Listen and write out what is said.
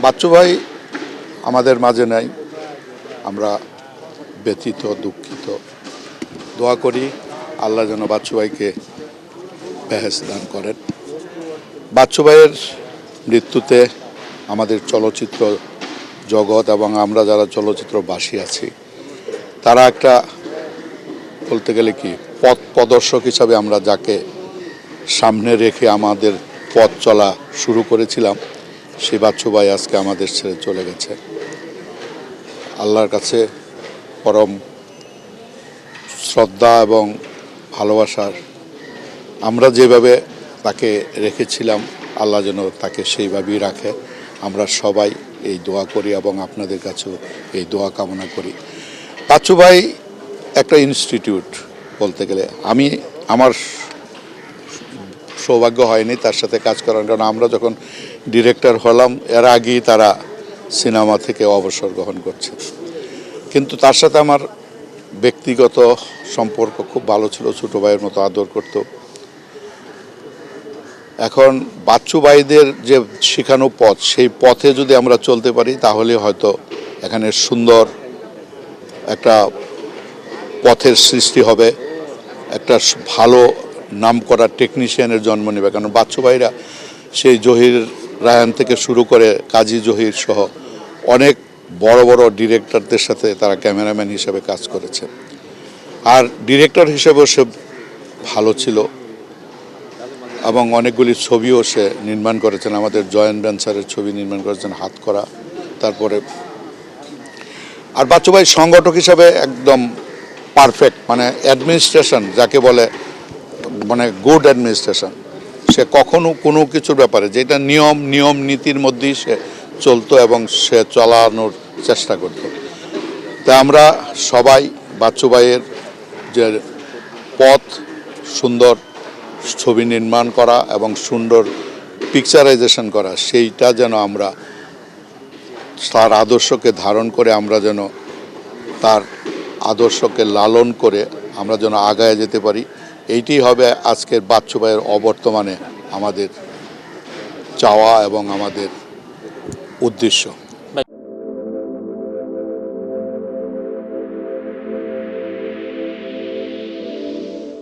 বাচ্চু ভাই আমাদের মাঝে নাই, আমরা ব্যথিত, দুঃখিত। দোয়া করি আল্লাহ যেন বাচ্চু ভাইকে বেহেশত দান করেন। বাচ্চু ভাইয়ের মৃত্যুতে আমাদের চলচ্চিত্র জগৎ এবং আমরা যারা চলচ্চিত্রবাসী আছি তারা একটা বলতে গেলে কি পথ প্রদর্শক হিসাবে আমরা যাকে সামনে রেখে আমাদের পথ চলা শুরু করেছিলাম, সেই বাচ্চু ভাই আজকে আমাদের ছেড়ে চলে গেছে। আল্লাহর কাছে পরম শ্রদ্ধা এবং ভালোবাসার, আমরা যেভাবে তাকে রেখেছিলাম আল্লাহ যেন তাকে সেইভাবেই রাখে। আমরা সবাই এই দোয়া করি এবং আপনাদের কাছেও এই দোয়া কামনা করি। বাচ্চু ভাই একটা ইনস্টিটিউট বলতে গেলে, আমার সৌভাগ্য হয়নি তার সাথে কাজ করার, কারণ আমরা যখন ডিরেক্টর হলাম এর আগেই তারা সিনেমা থেকে অবসর গ্রহণ করছে। কিন্তু তার সাথে আমার ব্যক্তিগত সম্পর্ক খুব ভালো ছিল, ছোটো ভাইয়ের মতো আদর করত। এখন বাচ্চু ভাইদের যে শেখানো পথ, সেই পথে যদি আমরা চলতে পারি তাহলে হয়তো এখানে সুন্দর একটা পথের সৃষ্টি হবে, একটা ভালো নাম করা টেকনিশিয়ানের জন্ম নেবে। কারণ বাচ্চু ভাইরা সেই জহির রায়হান থেকে শুরু করে কাজী জহির সহ অনেক বড় বড় ডিরেক্টরদের সাথে তারা ক্যামেরাম্যান হিসেবে কাজ করেছে, আর ডিরেক্টর হিসেবেও সে ভালো ছিল এবং অনেকগুলি ছবিও সে নির্মাণ করেছেন। আমাদের জয়েন্ট ভেঞ্চারের ছবি নির্মাণ করেছেন হাতকড়া। তারপরে আর বাচ্চু ভাই সংগঠক হিসাবে একদম পারফেক্ট, মানে অ্যাডমিনিস্ট্রেশন যাকে বলে, মানে গুড অ্যাডমিনিস্ট্রেশন। সে কখনো কোনো কিছুর ব্যাপারে যেটা নিয়ম নীতির মধ্যেই সে চলতো এবং সে চালানোর চেষ্টা করত। তাই আমরা সবাই বাচ্চু ভাইয়ের যে পথ, সুন্দর ছবি নির্মাণ করা এবং সুন্দর পিকচারাইজেশন করা, সেইটা যেন আমরা তার আদর্শকে ধারণ করে, আমরা যেন তার আদর্শকে লালন করে আমরা যেন আগায় যেতে পারি, এইটি হবে আজকের বাচ্চু ভাইয়ের অবর্তমানে আমাদের চাওয়া এবং আমাদের উদ্দেশ্য।